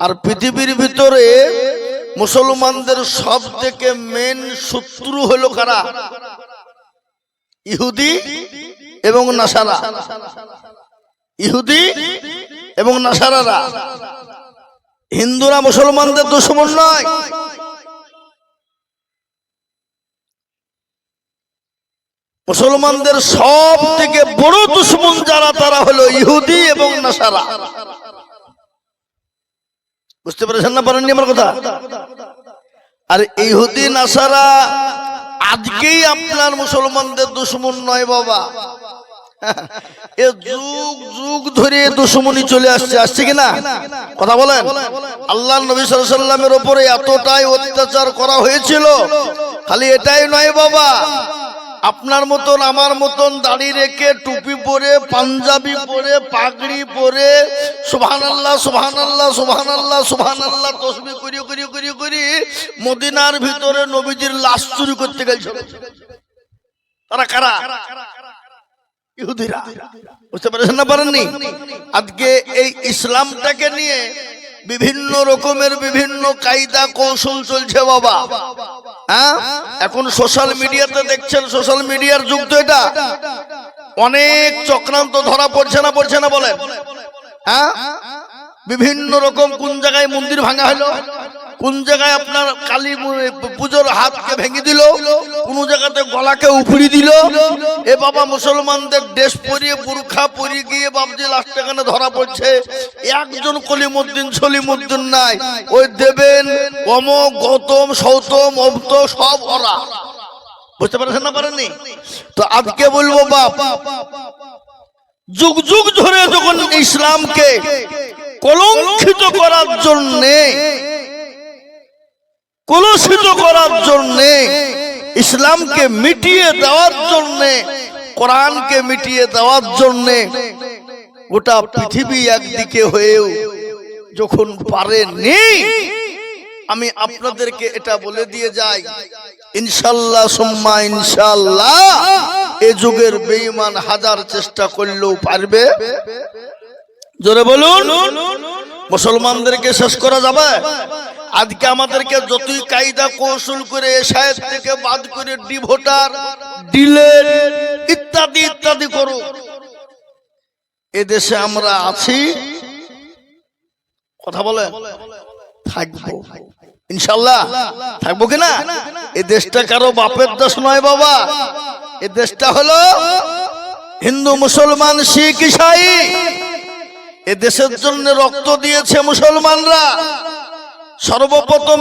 আর পৃথিবীর ভিতরে মুসলমানদের সবথেকে মেন শত্রু হলো কারা? ইহুদি এবং নাসারা। ইহুদি এবং নাসারারা। হিন্দুরা মুসলমানদের দুশমন নয়। মুসলমানদের সব থেকে বড় দুশমন যারা, তারা হলো ইহুদি এবং নাসারা। বুঝতে পেরেছেন না পারেননি আমার কথা? আর ইহুদি নাসারা আজকেই আপনার মুসলমানদের দুশমন নয় বাবা। এ যুগ যুগ ধরে দুশমনি চলে আসছে, আসছে কিনা কথা বলেন? আল্লাহর নবী সাল্লাল্লাহু আলাইহি ওয়াসাল্লামের উপরে এতটাই অত্যাচার করা হয়েছিল। খালি এটাই নয় বাবা, আপনার মতন আমার মতন দাড়ি রেখে টুপি পরে পাঞ্জাবি পরে পাগড়ি পরে সুবহানাল্লাহ সুবহানাল্লাহ সুবহানাল্লাহ সুবহানাল্লাহ তাসবিহ করি মদিনার ভিতরে নবীজির লাশ চুরি করতে গেছিল। তারা কারা? ইহুদিরা। বুঝতে পেরেছেন না পারেননি? আজকে এই ইসলামটাকে নিয়ে বিভিন্ন রকমের বিভিন্ন কায়দা কৌশল চলছে বাবা। হ্যাঁ, এখন সোশ্যাল মিডিয়াতে দেখছেন, সোশ্যাল মিডিয়ার যুগ তো এটা। অনেক চক্রান্ত ধরা পড়ছে না, পড়ছে না বলেন? হ্যাঁ, বিভিন্ন রকম কোন জায়গায় মন্দির ভাঙা হলো, কোন জায়গায় আপনার কালী পুজোর হাতকে ভেঙে দিল, কোন জায়গাতে গলাকে উপড়ি দিল। এ বাবা মুসলমানদের ড্রেস পরিয়ে বুরখা পরিয়ে গিয়ে বাবজি লাস্ট এখানে ধরা পড়ছে। একজন কলিমুদ্দিন সলিমুদ্দিন নাই, ওই দেবেন অমক গৌতম সৌতম অন্ত সব ওরা। বুঝতে পারছেন না পারেননি? তো আজকে বলবো বাপ, যুগ যুগ ধরে যখন ইসলামকে কলঙ্কিত করার জন্যে, কলুষিত করার জন্যে, ইসলামকে মিটিয়ে দেওয়ার জন্যে, কোরআনকে মিটিয়ে দেওয়ার জন্যে গোটা পৃথিবী একদিকে হয়েও যখন পারেনি, আমি আপনাদেরকে এটা বলে দিয়ে যাই, ইনশাল্লাহ সুম্মা ইনশাল্লাহ এ যুগের বেঈমান হাজার চেষ্টা করলেও পারবে। জোরে বলুন, মুসলমানদেরকে শেষ করা যাবে? আজকে আমাদেরকে যতই কায়দা কৌশল করে এশায়েত থেকে বাদ করে ডিভোটার ডিলেট ইত্যাদি ইত্যাদি করো, এদেশে আমরা আছি, কথা বলেন, থাকবো ইনশাল্লাহ। থাকবো কিনা? এই দেশটা কারো বাপের দেশ নয় বাবা। এই দেশটা হলো হিন্দু মুসলমান শিখ ঈসাই। এ দেশের জন্য রক্ত দিয়েছে মুসলমানরা। সর্বপ্রথম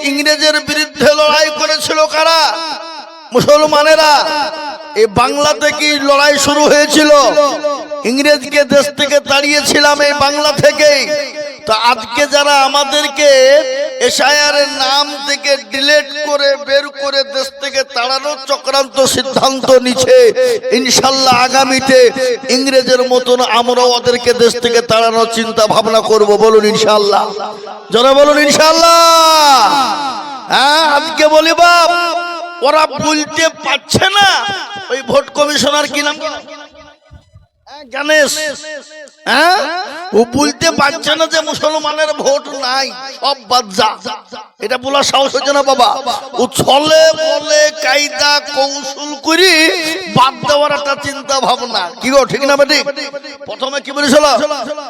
ইংরেজের বিরুদ্ধে লড়াই করেছিল কারা? মুসলমানেরা। এই বাংলা থেকেই লড়াই শুরু হয়েছিল। ইংরেজকে দেশ থেকে তাড়িয়েছিলাম এই বাংলা থেকেই। তো আজকে যারা আমাদেরকে এশায়ারের নাম থেকে ডিলেট করে বের করে দেশ থেকে তাড়ানোর চক্রান্ত সিদ্ধান্ত নিচ্ছে, ইনশাল্লাহ আগামীতে ইংরেজের মতন আমরাও ওদেরকে দেশ থেকে তাড়ানোর চিন্তা ভাবনা করব। বলুন ইনশাল্লাহ, যারা বলুন ইনশাল্লাহ। হ্যাঁ, আজকে বলি বাপ, ওরা বলতে পারছে না। ওই ভোট কমিশনার কি নাম গণেশ, হ্যাঁ, ও বলতে পারছে না যে মুসলমানের ভোট নাই, সব বাদ যা। এটা বলার সাহস হচ্ছে না বাবা। ও ছলে বলে কায়দা কৌশল করি বাদ দেওয়ার একটা চিন্তা ভাবনা। কি গো, ঠিক না বেটি? প্রথমে কি বলেছিল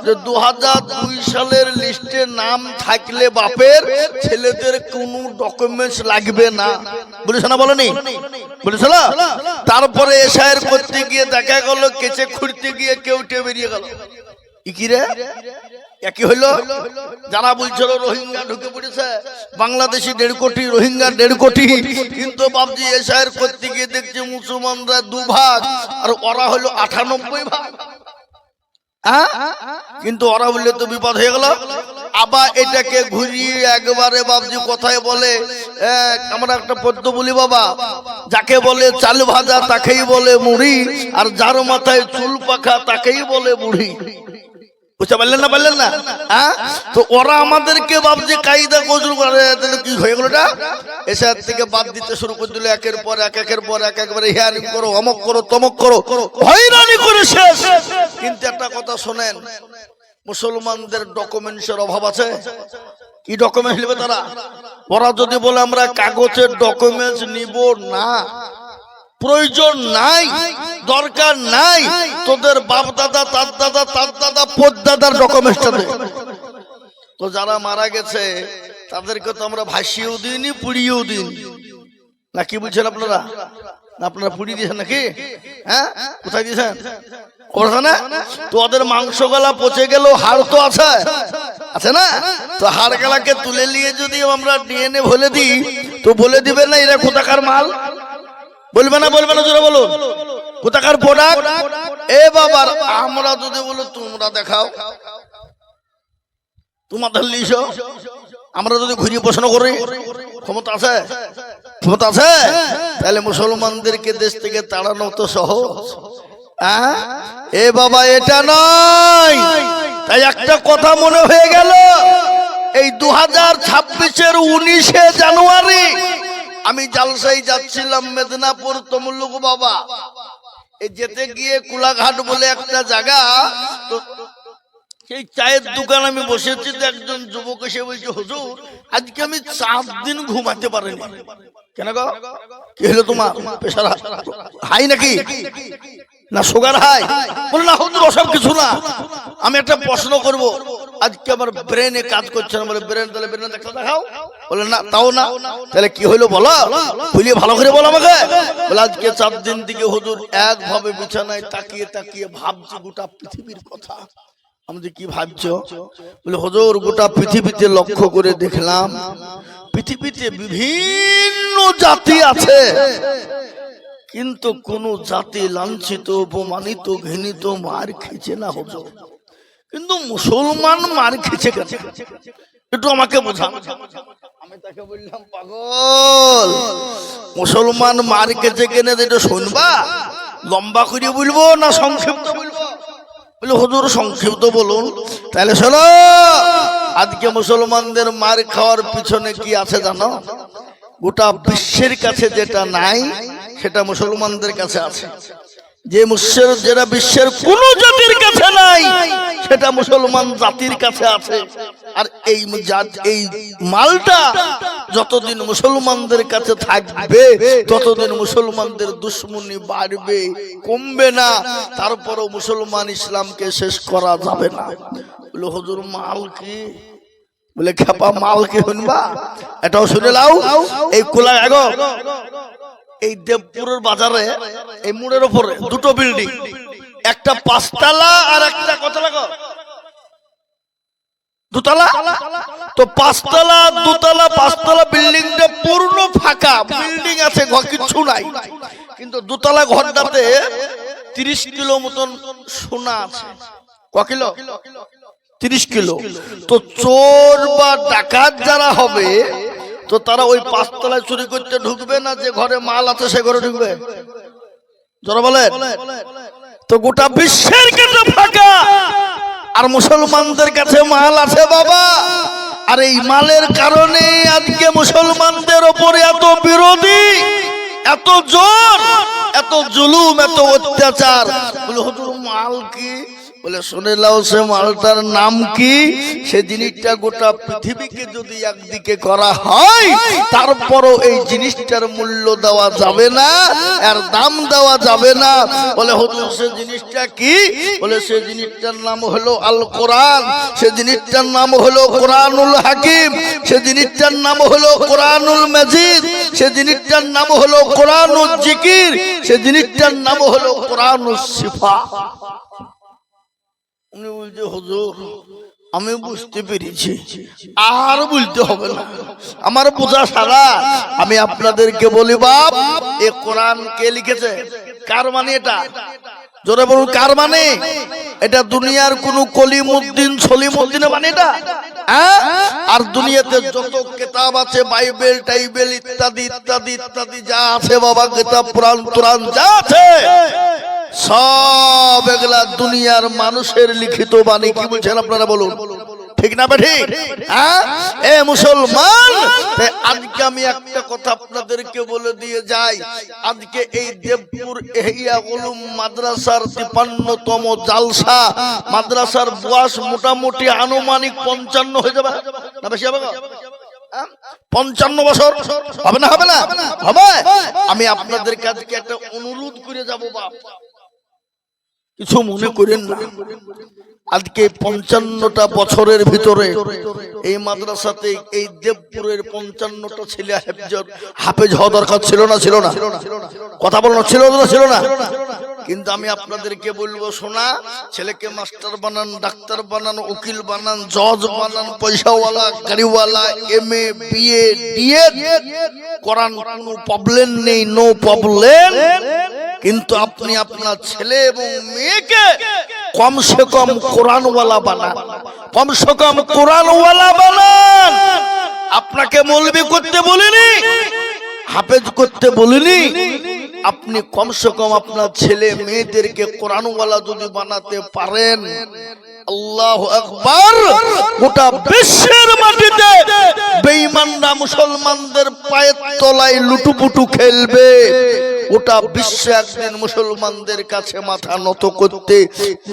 যে 2002 সালের লিস্টে নাম থাকলে বাপের ছেলেদের কোনো ডকুমেন্টস লাগবে না, বলেছে না? বলেনি? বলেছিল। তারপরে এশায়ের করতে গিয়ে দেখা গেল কেচে খুঁড়তে গিয়ে কেউ বেরিয়ে গেল। ইকিরে একই হইলো। যারা বলছিল রোহিঙ্গা ঢুকে পড়েছে, বাংলাদেশি 1.5 কোটি, রোহিঙ্গা 1.5 কোটি, কিন্তু বাবজি এশায়ের করতে গিয়ে দেখছি মুসলমানরা 2 ভাগ আর ওরা হলো 98 ভাগ। কিন্তু ওরা বললে তো বিপদ হয়ে গেল। আবার এটাকে ঘুরিয়ে একবারে বাবজি কথায় বলে, আমরা একটা পদ্য বলি বাবা, যাকে বলে চাল ভাজা তাকেই বলে মুড়ি, আর যার মাথায় চুল পাখা তাকেই বলে বুড়ি। বুঝতে পারলেন না? পারলেন না? তো ওরা আমাদেরকে বাবজি কায়দা কৌশল করে, কি হয়ে গেল? এসব থেকে বাদ দিতে শুরু করে দিল। একের পর এক, একের পর এক, একবারে হিয়ারিং করো, অমক করো, তমক করো, হয়রানি করে শেষ। কিন্তু একটা কথা শোনেন, মুসলমানদের ডকুমেন্টসের অভাব আছে? কি ডকুমেন্টস নেবে তারা? ওরা যদি বলে আমরা কাগজের ডকুমেন্টস নিব না, প্রয়োজন নাই, দরকার নাই, তোদের বাপ দাদা তার দাদা তার দাদা পদ্দাদার ডকুমেন্টসটা দে। তো যারা মারা গেছে তাদেরকে তো আমরা ভাসিয়েও দিইনি, পুড়িয়েও দিন না। কি বলছেন আপনারা? আপনারা পুড়িয়ে দিয়েছেন নাকি? হ্যাঁ, কোথায় দিয়েছেন? করছে না? তো ওদের মাংস গলা পচে গেল, হাড় তো আছে, আছে না? তো হাড় গলাকে তুলে নিয়ে যদি আমরা ডিএনএ বলে দিই, তো বলে দিবে না এরা কোথাকার মাল? বলবে না? বলবে না? জোরে বলুন, কোথাকার প্রোডাক্ট? এ বাবার, আমরা যদি বলো তোমরা দেখাও তোমাদের লিস, আমরা যদি ঘুরিয়ে প্রশ্ন করি, ক্ষমতা আছে? ক্ষমতা আছে? তাহলে মুসলমানদেরকে দেশ থেকে তাড়ানো তো সহজ। এ বাবা, এটা নয়। তাই একটা কথা মনে হয়ে গেল, এই 2026-এর 19শে জানুয়ারি আমি জালসায় যাচ্ছিলাম মেদিনীপুর তমলুক বাবা। এই যেতে গিয়ে কুলাঘাট বলে একটা জায়গা, তো সেই চায়ের দোকান আমি বসেছি, তো একজন যুবক এসে বলছে, হুজুর আজকে আমি 4 দিন ঘুমাতে পারিনি। কেন গো, কি হলো তোমার? প্রেশার হাই নাকি, না সুগার হাই? বলে না হুজুর ওসব কিছু না, আমি একটা প্রশ্ন করব, আজকে আমার ব্রেনে কাজ করছে না। বলে ব্রেন, তাহলে ব্রেনে দেখাও। বলে না, তাও না। তাহলে কি হইলো বলো, খুলিয়ে ভালো করে বলো আমাকে। বলে আজকে 4 দিন থেকে হুজুর একভাবে বিছানায় তাকিয়ে তাকিয়ে ভাবছি গোটা পৃথিবীর কথা। আমি কি ভাবছো? বলে হুজুর গোটা পৃথিবীতে লক্ষ্য করে দেখলাম, পৃথিবীতে বিভিন্ন জাতি আছে, কিন্তু কোন জাতি লাঞ্ছিত, অপমানিত, ঘৃণিত, মার খেছে না হুজুর। কিন্তু মুসলমান মার খেছে কেন? একটু আমাকে বোঝান। আমি তাকে বললাম, পাগল, মুসলমান মার খেছে কেন এটা শুনবা? লম্বা করে বলবো না সংক্ষিপ্ত বলবো? বলে হুজুর সংক্ষিপ্ত বলুন। তাহলে শোনো, আজকে মুসলমানদের মার খাওয়ার পিছনে কি আছে জানো? গোটা বিশ্বের কাছে যেটা নাই সেটা মুসলমানদের কাছে আছে। যেটা বিশ্বের কোন জাতির কাছে নাই সেটা মুসলমান জাতির কাছে আছে। আর এই মালটা যতদিন মুসলমানদের কাছে থাকবে ততদিন মুসলমানদের দুশ্মনী বাড়বে, কমবে না। তারপরও মুসলমান ইসলামকে শেষ করা যাবে না। বলে হুজুর মাল কি? বলে খেপা মাল কি শুনবা? এটাও শুনে লাও। এই কোলা আগো, এই দেবপুরের বাজারে এই মোড়ের উপরে দুটো বিল্ডিং, একটা 5 তলা আর একটা কত লাগো দুতলা। তো 5 তলা, 2 তলা, 5 তলা বিল্ডিংটা পূর্ণ ফাঁকা, বিল্ডিং আছে, ঘর কিছু নাই। কিন্তু 2 তলা ঘরটাতে 30 কিলো মতন সোনা আছে। ক কিলো? 30 কিলো। তো চোর বা ডাকাত যারা হবে, তো তারা ওই 5 তলায় চুরি করতে ঢুকবে না, যে ঘরে মাল আছে সে ঘরে ঢুকবে। যারা বলেন, তো গোটা বিশ্বের কাছে ফাঁকা, আর মুসলমানদের কাছে মাল আছে বাবা। আর এই মালের কারণে আজকে মুসলমানদের ওপরে এত বিরোধী, এত জোর, এত জুলুম, এত অত্যাচার। বলে হুজুর মাল কি? বলে শুনে লাও, সে মালটার নাম কি? সে জিনিসটা গোটা পৃথিবীকে যদি একদিকে করা হয়, তারপরও এই জিনিসটার মূল্য দেওয়া যাবে না, এর দাম দেওয়া যাবে না। বলে হুজুর সে জিনিসটা কি? বলে সে জিনিসটার নাম হলো আল কোরআন, সে জিনিসটার নাম হলো কোরআনুল হাকিম, সে জিনিসটার নাম হলো কোরআনুল মাজিদ, সে জিনিসটার নাম হলো কোরআনুল জিকির, সে জিনিসটার নাম হলো কোরআনুল শিফা। উনি বলছে হুজুর আমি বুঝতে পেরেছি, আর বলতে হবে না, আমার বোঝা সারা। আমি আপনাদেরকে বলি বাপ, এ কোরআন কে লিখেছে? কার মানে এটা? জোরে বলুন, কার মানে? এটা দুনিয়ার কোন কলিমউদ্দিন সলিমউদ্দিনের মানে এটা? আর দুনিয়াতে যত কিতাব আছে, বাইবেল টাইবেল ইত্যাদি ইত্যাদি ইত্যাদি যা আছে বাবা, কিতাব পুরাণ তুরান যা আছে, সব এগুলা দুনিয়ার মানুষের লিখিত বাণী। কি বলছেন আপনারা বলুন? ঠিক ঠিক না ঠিক? হ্যাঁ এ মুসলমান, আজকে আমি একটা কথা আপনাদেরকে বলে দিয়ে যাই। আজকে এই দেবপুর ইহিয়া উলুম মাদ্রাসার 53তম জালসা, মাদ্রাসার বয়স মোটামুটি আনুমানিক 55 হয়ে যাবে না, বেশি হবে? 55 বছর হবে না? হবে না? হবে। আমি আপনাদের কাছে একটা অনুরোধ করে যাব বাপ, কিছু মনে করেন না। আজকে 55টা বছরের ভিতরে এই মাদ্রাসাতে এই দেবপুরের 55টা ছেলে হাফেজ হওয়া দরকার ছিল না? ছিল না? কথা বলো, ছিল না? ছিল না? কিন্তু আমি আপনাদেরকে বলবো, শোনা, ছেলেকে মাস্টার বানান, ডাক্তার বানান, উকিল বানান, জজ বানান, পয়সাওয়ালা, গাড়িওয়ালা, MA BA DA করান, কোনো প্রবলেম নেই, নো প্রবলেম। কিন্তু আপনি আপনার ছেলে এবং মেয়েকে কমসে কম কোরআনওয়ালা বানান, কমসে কম কোরআনওয়ালা বানান। আপনাকে মৌলবি করতে বলিনি, হাফেজ করতে বলিনি। আপনি কমসে কম আপনার ছেলে মেয়েদেরকে কোরআনওয়ালা যদি বানাতে পারেন, আল্লাহু আকবার, গোটা বিশ্বের মাটিতে বেঈমানরা মুসলমানদের পায়ের তলায় লুটুপুটু খেলবে। গোটা বিশ্ব একদিন মুসলমানদের কাছে মাথা নত করতে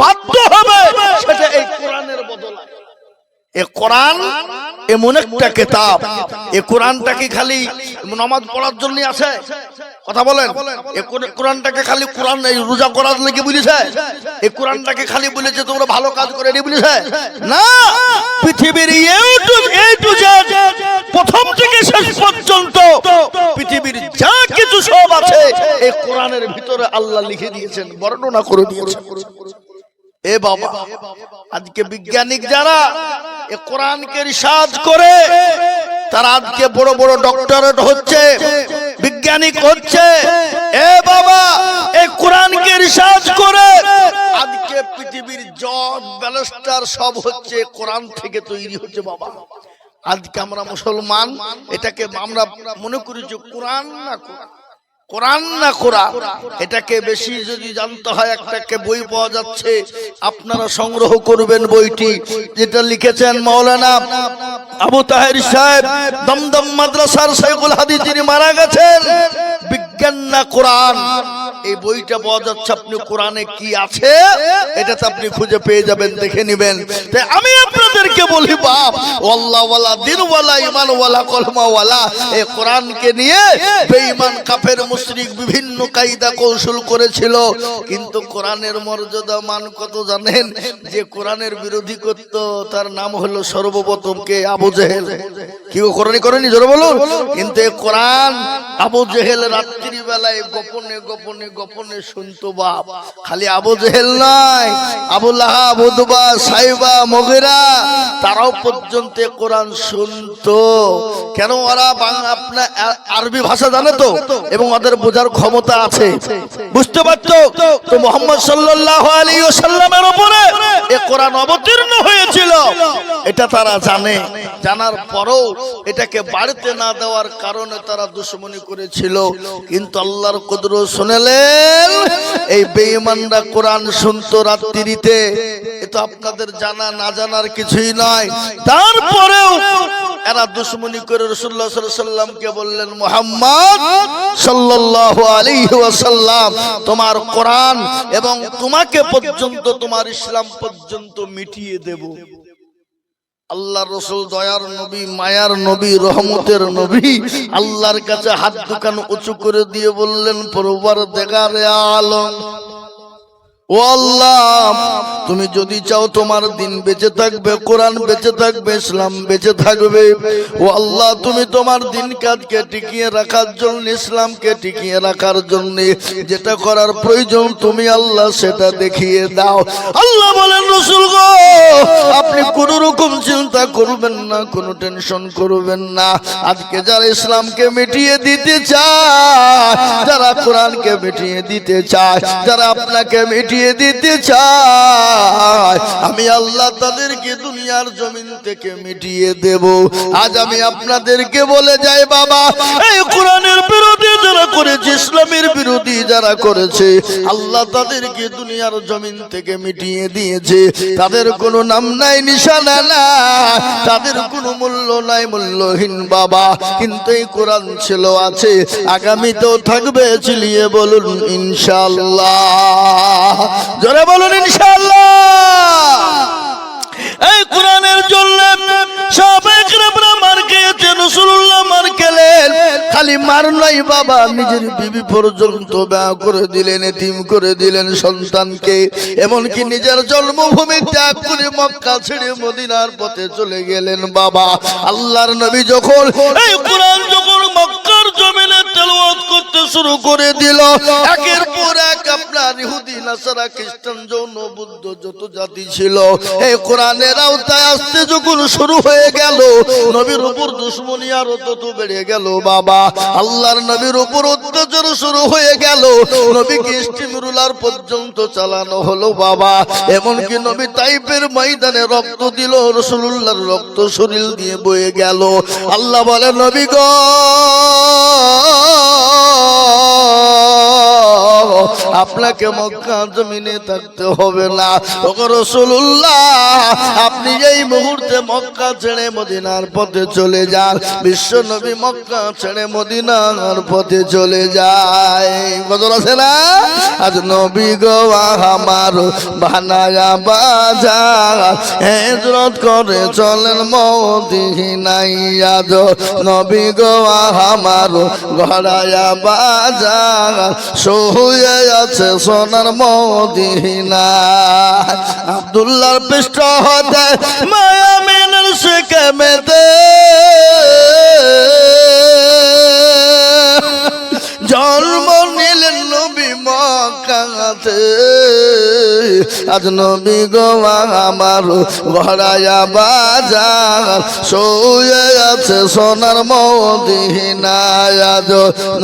বাধ্য হবে, সেটা এই কোরআনের বদলে। এ কোরআন এমন একটা কিতাব, এ কোরআনটাকে খালি নামাজ পড়ার জন্য আছে? কথা বলেন। এ কোরআনটাকে খালি কোরআন রোজা করার লেগে বলেছে? এই কোরআনটাকে খালি বলেছে তোমরা ভালো কাজ করে এটি বলেছে? না, পৃথিবীর প্রথম থেকে শেষ পর্যন্ত পৃথিবীর যা কিছু সব আছে এই কোরআনের ভিতরে আল্লাহ লিখে দিয়েছেন, বর্ণনা করে দিয়েছেন। এ বাবা, আজকে বিজ্ঞানিক যারা এ কোরআনকে রিসার্চ করে, তারা আজকে বড় বড় ডক্টরেট হচ্ছে, বিজ্ঞানিক হচ্ছে। এ বাবা, এই কোরআনকে রিসার্চ করে আজকে পৃথিবীর জজ ব্যারিস্টার সব হচ্ছে কোরআন থেকে তৈরি হচ্ছে। বাবা, আজকে আমরা মুসলমান এটাকে আমরা মনে করি যে কোরআন না কোরআন, কোরআন না কোরআন। এটাকে বেশি যদি জানতে হয়, একটা বই পাওয়া যাচ্ছে, আপনারা সংগ্রহ করবেন বইটি, যেটা লিখেছেন মাওলানা আবু তাহের সাহেব, দমদম মাদ্রাসার শাইখুল হাদিস, যিনি মারা গেছেন। বিজ্ঞান না কোরআন, এই বইটা পাওয়া যাচ্ছে। আপনি কোরআনে কি আছে এটাতে আপনি খুঁজে পেয়ে যাবেন, দেখে নেবেন। তাই আমি আপনাদেরকে বলি বাপ, আল্লাহওয়ালা, দিনওয়ালা, ইমানওয়ালা, কলমাওয়ালা, এই কোরআনকে নিয়ে বেঈমান কাফের মুশরিক বিভিন্ন কায়দা কৌশল করেছিল। কিন্তু কোরআনের মর্যাদা মান কত জানেন? যে কোরআনের বিরোধী করত তার নাম হলো সর্বপ্রথম কে? আবু জেহেল। কি কোরআনই করেনি? জোরে বলুন। কিন্তু এই কোরআন আবু জেহেল রাত্রি বেলায় গোপনে গোপনে গোপনে শুনতো বাপ। খালি আবু জেহেল নয়, আবু লাহাব, উতবা, সাইবা, মুগীরা, তারাও পর্যন্ত কোরআন শুনতো। কেন? ওরা আপনার আরবি ভাষা জানে তো, এবং ওদের বোঝার ক্ষমতা আছে, বুঝতে পারতো তো। মুহাম্মদ সাল্লাল্লাহু আলাইহি ওয়াসাল্লামের উপরে এই কোরআন অবতীর্ণ হয়েছিল, এটা তারা জানে। জানার পরেও এটাকে বাড়িতে না দেওয়ার কারণে তারা দুশমনি করেছিল। কিন্তু আল্লাহর কুদরত শুনলেন, এই বেঈমানরা কোরআন শুনতো রাত্রিতে। এটা আপনাদের জানা না জানার কিছুই নয়। তারপরেও এরা দুশমনি করে রাসূলুল্লাহ সাল্লাল্লাহু আলাইহি ওয়াসাল্লামকে বললেন, মুহাম্মদ সাল্লাল্লাহু আলাইহি ওয়াসাল্লাম, তোমার কোরআন এবং তোমাকে পর্যন্ত, তোমার ইসলাম পর্যন্ত মিটিয়ে দেব। আল্লাহ রসুল দয়ার নবী, মায়ার নবী, রহমতের নবী আল্লাহর কাছে হাত দুখান উঁচু করে দিয়ে বললেন, পরওয়ারদিগারে আলম, ও আল্লাহ, তুমি যদি চাও তোমার দিন বেঁচে থাকবে, কোরআন বেঁচে থাকবে, ইসলাম বেঁচে থাকবে। ও আল্লাহ, তুমি তোমার দিন কাজকে টিকিয়ে রাখার জন্য, ইসলামকে টিকিয়ে রাখার জন্য যেটা করার প্রয়োজন তুমি আল্লাহ সেটা দেখিয়ে দাও। আল্লাহ বলেন, রাসূল গো, আপনি কোনো রকম চিন্তা করবেন না, কোনো টেনশন করবেন না। আজকে যারা ইসলামকে মিটিয়ে দিতে চায়, যারা কোরআনকে মিটিয়ে দিতে চায়, যারা আপনাকে মিটিয়ে মিটিয়ে দিতে চায়, আমি আল্লাহ তাদেরকে দুনিয়ার জমিন থেকে মিটিয়ে দেব। আজ আমি আপনাদেরকে বলে যাই বাবা, এই কোরআনের বিরোধী যারা করেছে, ইসলামের বিরোধী যারা করেছে, আল্লাহ তাদেরকে দুনিয়ার জমিন থেকে মিটিয়ে দিয়েছে। তাদের কোনো নাম নাই, নিশানা না, তাদের কোনো মূল্য নাই, মূল্যহীন বাবা। কিন্তু এই কোরআন ছিল, আছে, আগামীতেও থাকবে। চিলিয়ে বলুন ইনশাআল্লাহ, জোরে বলুন ইনশাআল্লাহ। এই কোরআনের জন্য সাহাবায়ে কেরামরা মার খেয়েছেন, রাসূলুল্লাহ মার খেলেন। খালি মার নাই বাবা, নিজের বিবি পর্যন্ত বিয়ে করে দিলেন, এতিম করে দিলেন সন্তানকে। এমনকি নিজের জন্মভূমি ত্যাগ করে মক্কা ছেড়ে মদিনার পথে চলে গেলেন বাবা। আল্লাহর নবী যখন এই কোরআন যখন মক্কার জমিনে তেলাওয়াত করতে শুরু করে দিল, একের পর এক আপনার ইহুদি, নাসারা, খ্রিস্টান, জৈন, বুদ্ধ যত জাতি ছিল, এই কোরআনের আওতায় আসতে যখন শুরু হয়ে গেল, নবীর উপর দুশমনী আরো তত বেড়ে গেল বাবা। আল্লাহর নবীর উপর অত্যাচার শুরু হয়ে গেল, নবীকে ইস্তিমরুলার পর্যন্ত চালানো হলো বাবা। এমনকি নবী তাইফের ময়দানে রক্ত দিল, রাসূলুল্লাহর রক্ত শরীর দিয়ে বয়ে গেল। আল্লাহ বলে, নবী গো, আপনাকে মক্কা জমিনে থাকতে হবে না। ওগো রাসূলুল্লাহ, আপনি এই মুহূর্তে মক্কা ছেড়ে মদিনার পথে চলে যান। বিশ্ব নবী মক্কা ছেড়ে মদিনার পথে চলে যায়। গজল আছে না? আজ নবী গো আমার বানায়া বাজার, হিজরত করে চলেন মদিনায়। আজ নবী গো আমার গড়ায়া বাজার, শুয়ে আছে সোনার মদিনা। আব্দুল্লাহর পৃষ্ঠ হতে মায়া মিনার শিখে মেতে, জন্ম নিলেন নবী মক্কাতে। আজ নবী গো আমার গড়ায়া বাজার, শুয়ে আছে সোনার মদিনায়। আজ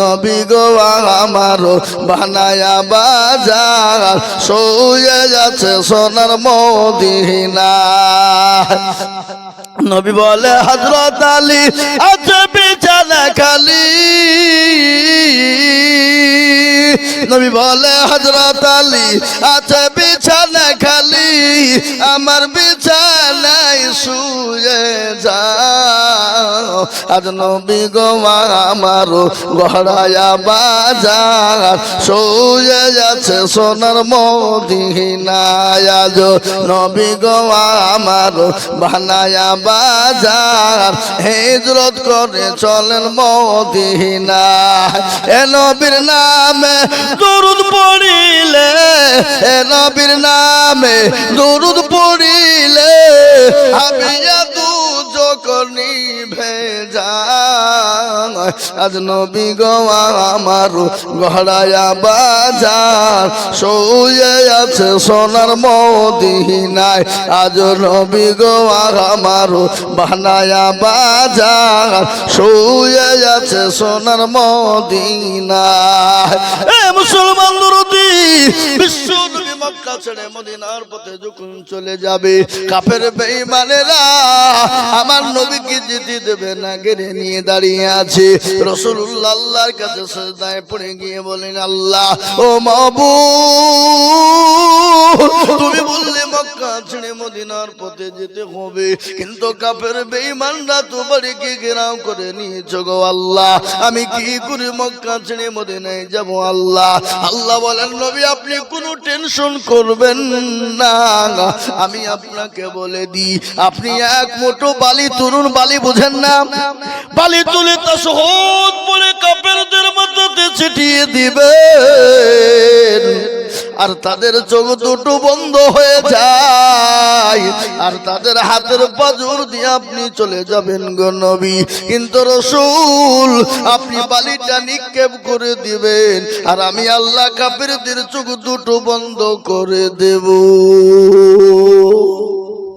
নবী গো আমার বানায়া বাজার, শুয়ে আছে সোনার মদিনায়। নবী বলে, হযরত আলী আছে বিছানা খালি। নবী বলে, হযরত আলী আছে বিছানা খালি, আমার বিছানায় শুয়ে যাও। আজ নবী গো আমার গড়ায়া বাজার, শুয়ে আছে সোনার মদিনায়। আজ নবী গো আমার বানায়া বাজার, হিজরত করে চলেন মদিনায়। এ নবীর নামে দরুদ পড়িলে, এ নবীর নামে দরুদ পড়িলে, হাবিয়া দুজক নিভে যায়। আজ নবী গো আমার গড়ায়া বাজার, শুয়ে আছে সোনার মদিনায়। আজ নবী গো আমার বানায়া বাজার, শুয়ে আছে সোনার মদিনায়। এ মুসলমান দরদি, বিশ্ব নবী মক্কা ছেড়ে মদিনার পথে যখন চলে যাবে, কাফের বেঈমানেরা আমার নবীকে যেতে দেবে না, ঘিরে নিয়ে দাঁড়িয়ে আছে। রাসূলুল্লাহ আল্লাহর কাছে সিজদায় পড়ে গিয়ে বলেন, আল্লাহ ও মাবুদ, তুমি বললে মক্কা ছেড়ে মদিনার পথে যেতে হবে, কিন্তু কাফের বেঈমানরা তোমাকে ঘেরাও করে নিয়েছে গো আল্লাহ, আমি কি করে মক্কা ছেড়ে মদিনায় যাব আল্লাহ? আল্লাহ বলেন, নবী আপনি কোনো টেনশন করবেন না, আমি আপনাকে বলে দিই, আপনি এক মুঠো বালি তুলুন। বালি বুঝেন না? বালি তুলে তাশহাদ বলে কাফেরদের মাথাতে ছিটিয়ে দিবেন, আর তাদের চোখ দুটো বন্ধ হয়ে যায়, আর তাদের হাতের পাজর দিয়ে আপনি চলে যাবেন গো নবী। কিন্তু রাসূল আপনি বালিটা নিক্ষেপ করে দিবেন, আর আমি আল্লাহ কাফেরদের চোখ দুটো বন্ধ করে দেব।